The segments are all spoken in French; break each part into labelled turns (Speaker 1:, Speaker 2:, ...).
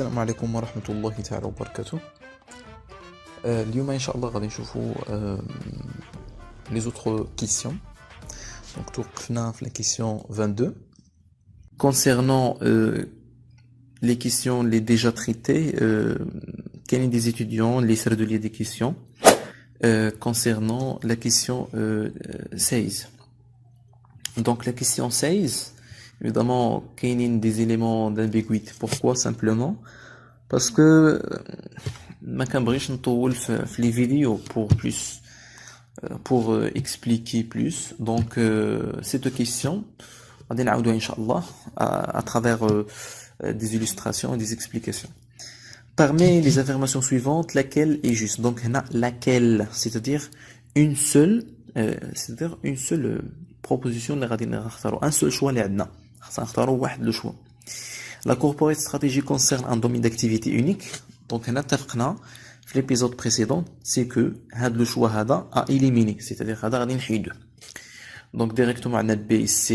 Speaker 1: السلام عليكم ورحمة الله تعالى وبركاته. اليوم إن شاء الله غادي نشوفوا les autres questions. Donc توقفنا في la question 22. Concernant les questions les déjà traitées, كاينين des étudiants اللي يسردوا لي des questions concernant la question 16. Donc la question 16, évidemment, il y a des éléments d'ambiguïté. Pourquoi? Simplement parce que ما كنبغيش نطول في les vidéos pour expliquer plus. Donc cette question غادي نعاودوها ان شاء الله à travers des illustrations et des explications. Parmi les affirmations suivantes, laquelle est juste? Donc هنا laquelle, c'est-à-dire une seule proposition اللي غادي نختاروا un seul choix اللي عندنا خاصنا نختاروا واحد لو choix. La corporate stratégie concerne un domaine d'activité unique. Donc هنا اتفقنا في l'épisode précédent c'est que هذا le choix هذا à éliminer, c'est-à-dire هذا غادي نحيدوه. Donc directement عندنا B, C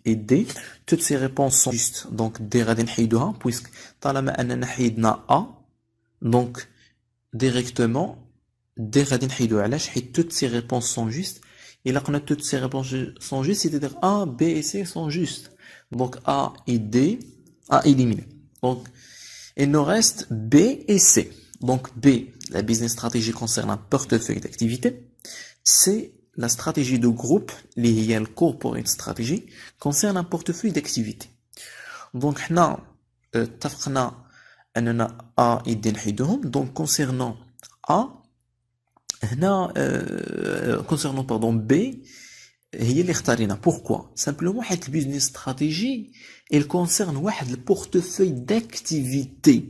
Speaker 1: et D. Toutes ces réponses sont justes. Donc D غادي نحيدوها puisque طالما اننا حيدنا A, donc directement D غادي نحيدوها. علاش؟ حيت toutes ces réponses sont justes. Et là, quand toutes ces réponses sont justes, c'est-à-dire A, B et C sont justes. Donc A et D à éliminer. Donc il nous reste B et C. Donc B, la business stratégie concerne un portefeuille d'activité. C, la stratégie de groupe, liée à la corporate stratégie, concerne un portefeuille d'activité. Donc هنا اتفقنا أننا A et D نحيدوهم. Donc concernant A, هنا concernant B, هي اللي اختارينا. Pourquoi? Simplement حيت البيزنس stratégie elle concerne واحد البورتفوي d'activité.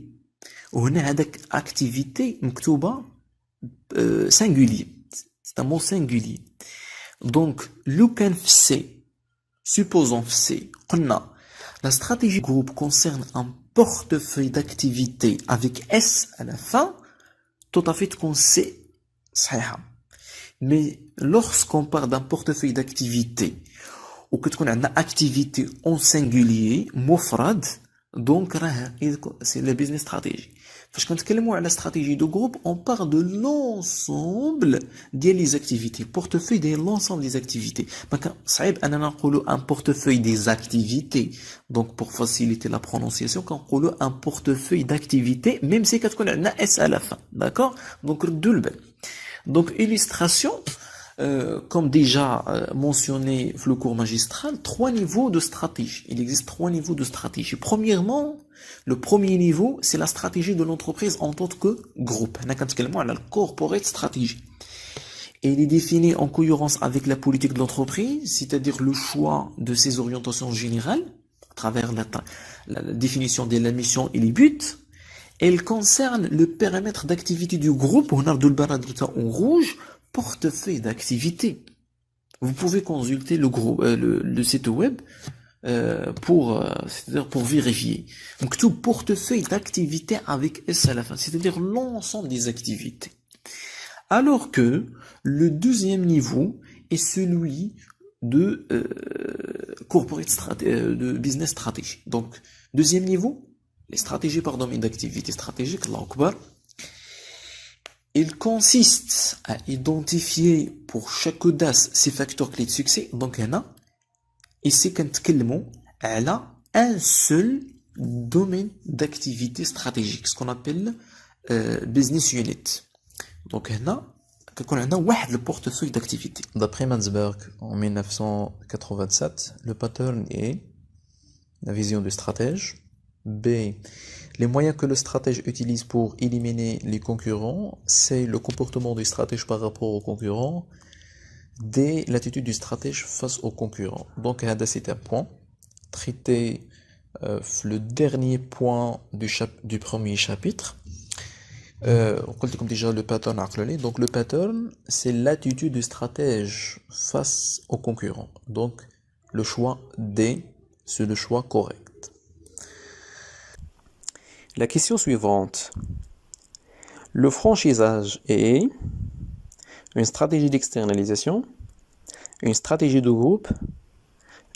Speaker 1: وهنا هذاك activité مكتوبة singulier. C'est un mot singulier. Donc لو كان في C, supposons في C قلنا la stratégie groupe concerne un portefeuille d'activité avec S à la fin, tout à fait تكون C صحيحة. Mais lorsqu'on parle d'un portefeuille d'activité ou que تكون عندنا activité en singulier مفرد, donc c'est la business stratégie. فاش كنتكلموا على stratégie de groupe, on parle de l'ensemble ديال les activités. Portefeuille ديال l'ensemble des activités. صعيب اننا نقولوا un portefeuille des activités. Donc pour faciliter la prononciation, كنقولوا un portefeuille d'activité même si كتكون عندنا S à la fin. D'accord? Donc ردوا البال. Donc illustration, comme déjà mentionné dans le cours magistral, 3 niveaux de stratégie. Il existe 3 niveaux de stratégie. Premièrement, le premier niveau, c'est la stratégie de l'entreprise en tant que groupe. On a كنتكلموا على la corporate strategy. Et il est défini en cohérence avec la politique de l'entreprise, c'est-à-dire le choix de ses orientations générales, à travers la définition de la mission et les buts. Elle concerne le périmètre d'activité du groupe. On a en rouge, portefeuille d'activité. Vous pouvez consulter le site web pour vérifier. Donc tout portefeuille d'activité avec S à la fin, c'est-à-dire l'ensemble des activités. Alors que le deuxième niveau est celui de de business strategy. Donc deuxième niveau, les stratégies par domaine d'activité stratégique, Allah Akbar. Il consiste à identifier pour chaque audace ses facteurs clés de succès. Donc هنا ici كنتكلموا على un seul domaine d'activité stratégique, ce qu'on appelle business unit. Donc هنا كيكون عندنا واحد le portefeuille d'activité. D'après Mansberg en 1987, le pattern est la vision du stratège. B, les moyens que le stratège utilise pour éliminer les concurrents. C, le comportement du stratège par rapport aux concurrents. D, l'attitude du stratège face aux concurrents. Donc, c'est un point traité le dernier point du premier chapitre. On dit comme déjà le pattern. Donc, le pattern, c'est l'attitude du stratège face aux concurrents. Donc, le choix D, c'est le choix correct. La question suivante. Le franchisage est une stratégie d'externalisation, une stratégie de groupe,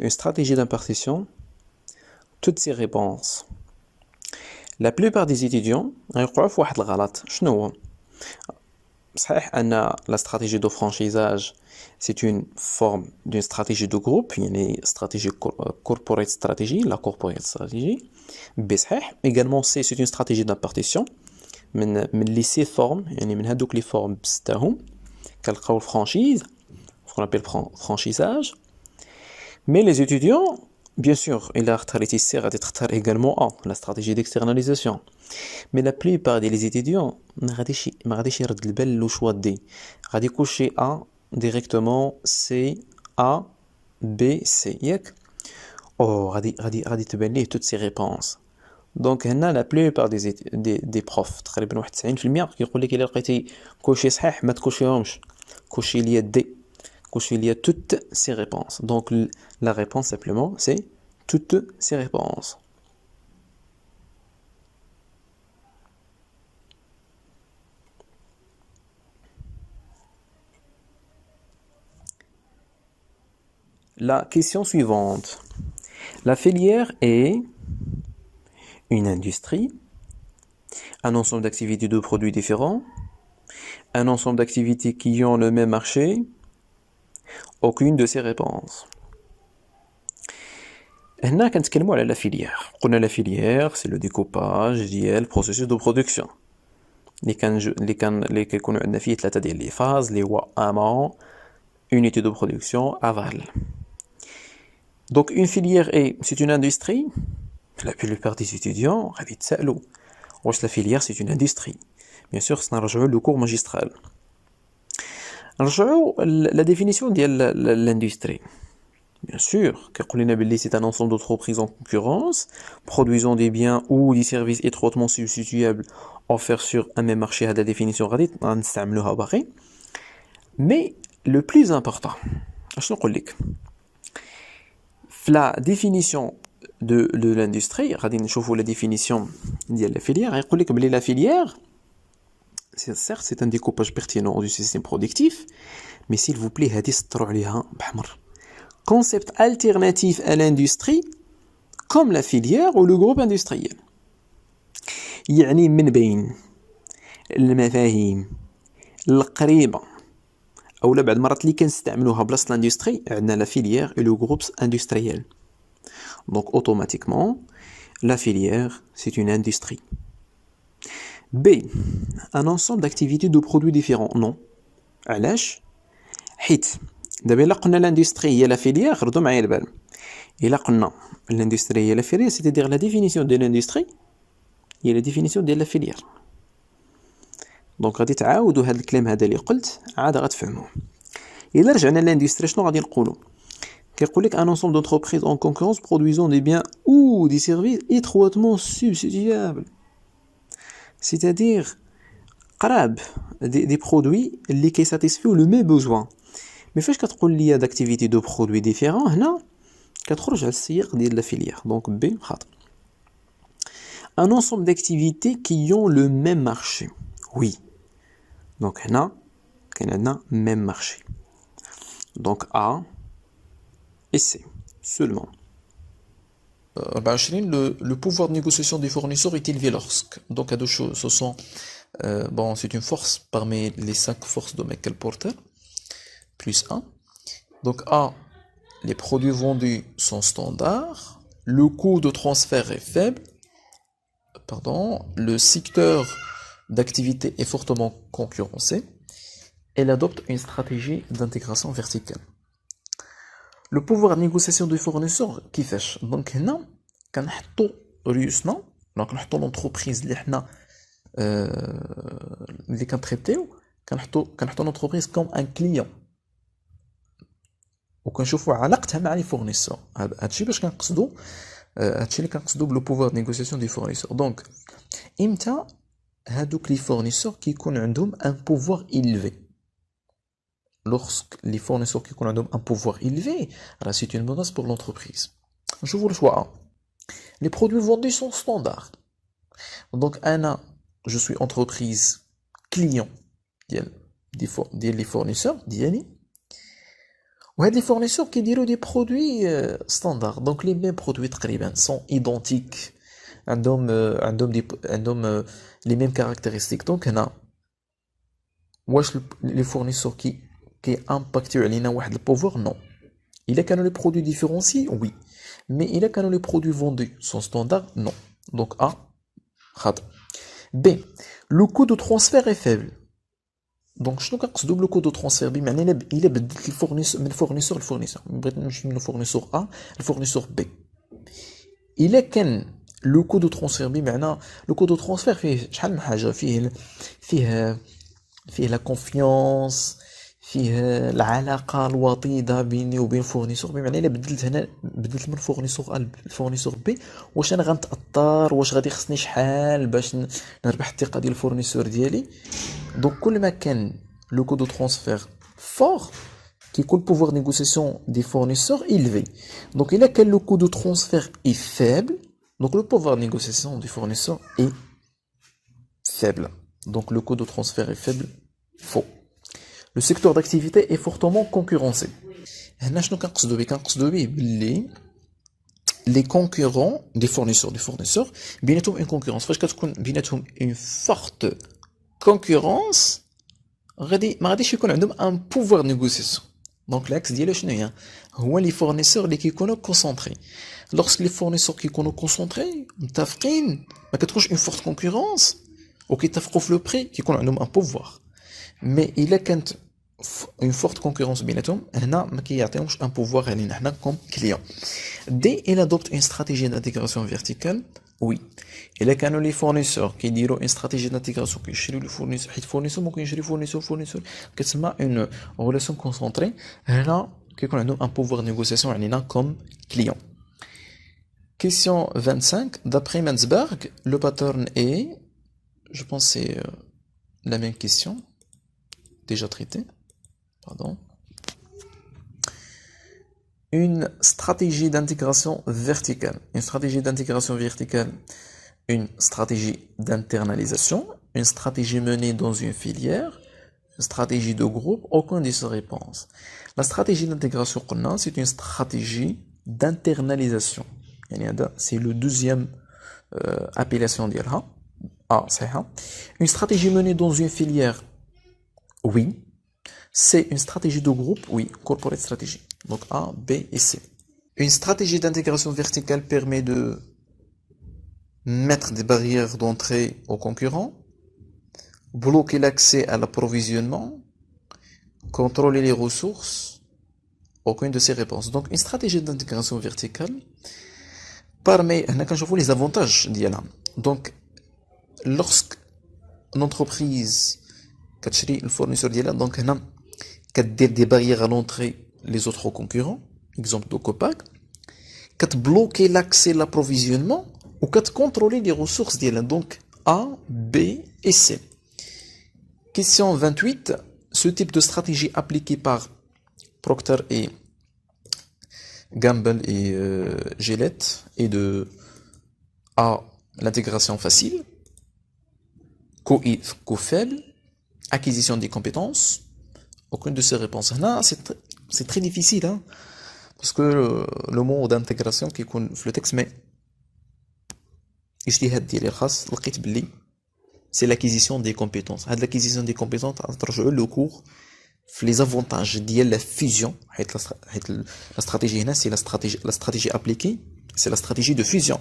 Speaker 1: une stratégie d'impartition. Toutes ces réponses.
Speaker 2: La plupart des étudiants غيوقعوا في واحد الغلط. شنو هو؟ صحيح أن la stratégie de franchisage c'est une forme d'une stratégie de groupe, يعني stratégie corporate strategy, la corporate strategy. بصحيح également c'est une stratégie d'impartition من les 6 formes, يعني من هذوك les formes بستاهم كنلقاو الفرانشيز ce qu'on appelle franchisage. Mais les étudiants, bien sûr, il a اختاريتي سي غادي تختار également la stratégie d'externalisation. Mais la plupart des étudiants ما غاديش يرد البال لو شوا دي، غادي يكوشي A directement C A B C ياك. غادي تبان ليه toutes ces réponses. دونك هنا la plupart des profs تقريبا واحد 90% كيقول لك الا لقيتي كلشي صحيح ما تكوشيهمش، كوشي ليا دي، كوشي ليا toutes ces réponses. Donc la réponse simplement c'est toutes ces réponses. La question suivante. La filière est une industrie, un ensemble d'activités de produits différents, un ensemble d'activités qui ont le même marché. Aucune de ces réponses. هنا كنتكلموا على la filière. قلنا la filière c'est le découpage ديال processus de production. اللي كيكونوا عندنا فيه 3 ديال لي فاز اللي هو amont, unité de production, aval. Donc une filière c'est une industrie. La plupart des étudiants غادي يتسائلوا واش la filière c'est une industrie. Bien sûr سنرجعوا le cours magistral. نرجعوا la définition ديال l'industrie. Bien sûr, c'est un ensemble d'entreprises en concurrence, produisant des biens ou des services étroitement substituables offerts sur un même marché. À la définition, mais le plus important, la définition de l'industrie, la définition de la filière, la filière, certes, c'est un découpage pertinent du système productif, mais s'il vous plaît, concept alternatif à l'industrie comme la filière ou le groupe industriel. يعني من بين المفاهيم القريبة أو لا بعد مرات اللي كنستعملوها بلاصة الاندستري عندنا la filière et le groupe industriel. Donc automatiquement la filière c'est une industrie. B. Un ensemble d'activités de produits différents. Non. علاش؟ حيت دابا الا قلنا لاندستري هي لا فيليير خردوا معايا البال. الا قلنا لاندستري هي لا فيليير سيتادير لا ديفينيسيون ديال لاندستري هي لا ديفينيسيون ديال لا فيليير. دونك غادي تعاودوا هذا الكلام هذا اللي قلت عاد غتفهموه. الا رجعنا لاندستري شنو غادي نقولوا؟ كيقول لك ان ensemble d'entreprises en concurrence produisant des biens ou des services étroitement substituables. C'est-à-dire قراب des produits اللي كيساتيسفيو لو ميم بوزوان. مي فاش كتقول لي d'activité de produits différents هنا كتخرج على السياق ديال لا فيليير. دونك بي خاطئ. Un ensemble d'activités qui ont le même marché. Oui. Donc هنا كاين عندنا même marché. Donc A et C seulement.
Speaker 1: 24, le pouvoir de négociation des fournisseurs est élevé lorsque. Donc, à deux choses, ce sont, bon, c'est une force parmi les 5 forces de Michael Porter, plus 1. Donc, A, les produits vendus sont standards, le coût de transfert est faible, pardon, le secteur d'activité est fortement concurrencé, elle adopte une stratégie d'intégration verticale. Le pouvoir de négociation des fournisseurs كيفاش دونك هنا كنحطوا ريوسنا دونك نحطوا لونتربريز اللي حنا اللي كنتريتيو كنحطوا لونتربريز كوم ان كليون وكنشوفوا علاقتها مع لي فورنيسور. هادشي باش كنقصدوا هادشي اللي كنقصدوا بلو بوفوار دو نيغوسياسيون دي فورنيسور. دونك امتى هادوك لي فورنيسور كيكون عندهم ان بوفوار élevé. Lorsque les fournisseurs qui ont un pouvoir élevé, c'est une menace pour l'entreprise. Je vous le choix. Les produits vendus sont standards. Donc, je suis entreprise client des fournisseurs, les fournisseurs qui diront des produits standards. Donc, les mêmes produits sont identiques عندهم les mêmes caractéristiques. Donc هنا واش les fournisseurs qui impactent علينا واحد le pouvoir? Non. Il a quand les produits différenciés? Oui. Mais il a quand les produits vendus sont standards? Non. Donc A, خطأ. B, le coût de transfert est faible. Donc شنو كنقصدوا بلو كو دو ترانسفير؟ بمعنى الا بدلت الفورنيسور من الفورنيسور للفورنيسور، بغيت نمشي من الفورنيسور A للفورنيسور B. الا كان لو كو دو ترانسفير بمعنى لو كو دو ترانسفير فيه شحال من حاجه، فيه لا كونفيونس، فيه العلاقه الوطيده بيني وبين الفورنيسور. بمعنى الا بدلت من الفورنيسور A للفورنيسور B، واش انا غنتاثر؟ واش غادي يخصني شحال باش نربح الثقه ديال الفورنيسور ديالي؟ Donc, كل ما كان le coût de transfert fort, qui coûte le pouvoir de négociation des fournisseurs élevé. Donc, il a que le coût de transfert est faible, donc le pouvoir de négociation des fournisseurs est faible. Donc, le coût de transfert est faible, faux. Le secteur d'activité est fortement concurrencé. هنا شنو كنقصدوا به؟ كنقصدوا به باللي les concurrents des fournisseurs بيناتهم une concurrence. فاش كتكون بيناتهم une forte concurrence ما غاديش يكون عندهم ان بوفوار نيغوسياسيون. دونك العكس ديالها شنو هي؟ هو لي فورنيسور اللي كيكونوا كونسونطري. لوغسك لي فورنيسور كيكونوا كونسونطري متفقين، ما كتكونش اون فورت كونكورونس وكيتفقوا في لو بري، كيكون عندهم ان بوفوار. مي الا كانت اون فورت كونكورونس بيناتهم، هنا ما كيعطيهمش ان بوفوار علينا حنا كوم كليون. دي il adopte une stratégie d'intégration verticale. Oui. إلا كانوا لي فورنيسور كيديروا اون استراتيجي دانتيغراسيون كيشريو لي فورنيسور، حيت فورنيسور ممكن يشري فورنيسور كتسمى اون ريلاسيون كونسونطري. هنا كيكون عندهم ان بوفوار نيغوسياسيون علينا كوم كليون. Question 25. D'après Mansberg, le pattern est... Je pense que c'est la même question. Déjà traitée. Pardon. Une stratégie d'intégration verticale. Une stratégie d'intégration verticale. Une stratégie d'internalisation. Une stratégie menée dans une filière. Une stratégie de groupe. Aucune de ces réponses. La stratégie d'intégration, c'est une stratégie d'internalisation. C'est le deuxième appellation d'IRHA. Ah, c'est ça. Une stratégie menée dans une filière, oui. C'est une stratégie de groupe, oui. Corporate strategy. Donc A, B et C. Une stratégie d'intégration verticale permet de mettre des barrières d'entrée aux concurrents, bloquer l'accès à l'approvisionnement, contrôler les ressources. Aucune de ces réponses. Donc une stratégie d'intégration verticale permet, quand je vois les avantages d'IALA. Donc, lorsque une entreprise كتشري الفورنيسور ديالها، دونك هنا كدير دي باريير à l'entrée les autres concurrents, exemple de Copac, كتبلوكي l'accès à l'approvisionnement ou كتcontrôler les ressources ديالها. Donc A, B et C. Question 28. Ce type de stratégie appliquée par Procter et Gamble et Gillette est de A, l'intégration facile, coût faible, acquisition des compétences. Aucune de ces réponses. Là, c'est très difficile, hein, parce que le mot d'intégration qui est في le texte, mais اجتهاد ديالي الخاص لقيت بلي c'est l'acquisition des compétences. هاد l'acquisition des compétences ترجعوا لو cours في les avantages ديال la fusion. حيت la stratégie هنا c'est la stratégie appliquée, c'est la stratégie de fusion.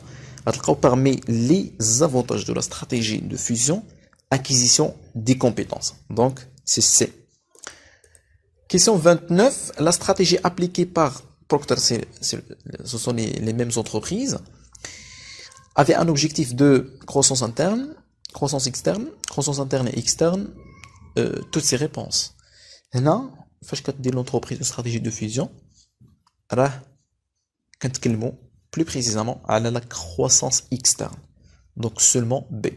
Speaker 1: غتلقاو parmi les avantages de la stratégie de fusion, acquisition des compétences. Donc c'est C. Question 29. La stratégie appliquée par Procter, ce sont les mêmes entreprises, avait un objectif de croissance interne, croissance externe, croissance interne et externe. Toutes ces réponses. هنا فاش كدير l'entreprise une stratégie de fusion راه كنتكلموا plus précisément على la croissance externe. Donc seulement B.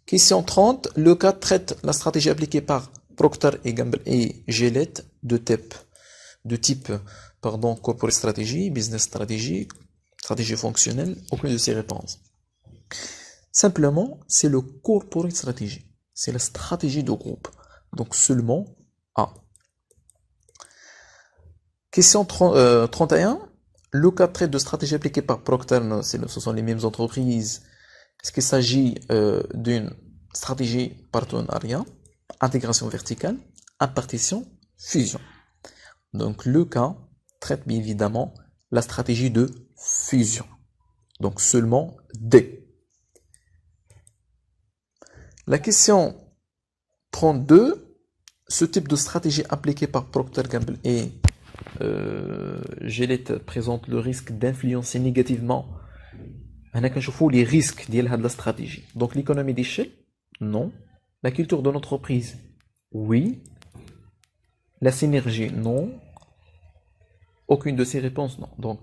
Speaker 1: Question 30. Le cas traite la stratégie appliquée par Procter et Gamble et Gillette de type corporate strategy, business strategy, stratégie fonctionnelle. Aucune de ces réponses. Simplement, c'est le corporate strategy. C'est la stratégie de groupe. Donc seulement A. Question 31. Le cas traite de stratégie appliquée par Procter, ce sont les mêmes entreprises. Est-ce qu'il s'agit d'une stratégie partenariat, intégration verticale, impartition, fusion? Donc le cas traite bien évidemment la stratégie de fusion. Donc seulement D. La question 32. Ce type de stratégie appliquée par Procter Gamble et Gillette présente le risque d'influencer négativement. هنا كنشوفوا les risques ديال هاد la stratégie. Donc l'économie d'échelle, non. La culture de l'entreprise, oui. La synergie, non. Aucune de ces réponses, non. Donc,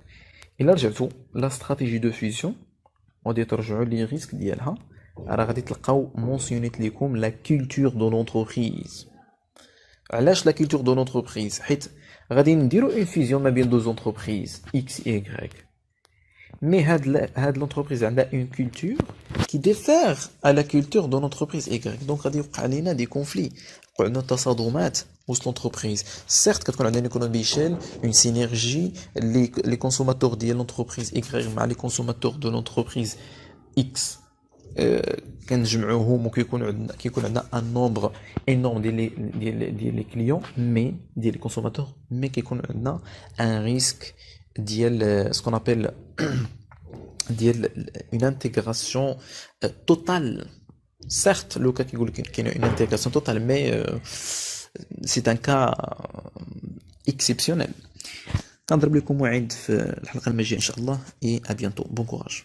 Speaker 1: il a رجعتوا la stratégie de fusion. غادي ترجعوا les risques ديالها. راه غادي تلقاو mentionné لكم la culture de l'entreprise. علاش la culture de l'entreprise؟ حيت غادي نديرو une fusion ما بين deux entreprises X et Y. Mais هاد l'entreprise عندها une culture qui diffère à la culture de l'entreprise Y. Donc غادي يوقع علينا des conflits. يوقع عندنا تصادمات وسط l'entreprise. Certes كتكون عندنا une économie d'échelle, une synergie, les consommateurs ديال l'entreprise Y مع les consommateurs de l'entreprise X. كنجمعوهم وكيكون عندنا ان نومبر انورم ديال لي كليون مي ديال لي كونسوماتور مي كيكون عندنا ان ريسك ديال سكون ابل ديال اون انتيغراسيون توتال. سيرت لو كا كيقول لك كاين اون انتيغراسيون توتال مي سي ان كا اكسيبسيونيل. كنضرب لكم موعد في الحلقه الماجيه ان شاء الله. اي ا بيانتو. بون كوراج.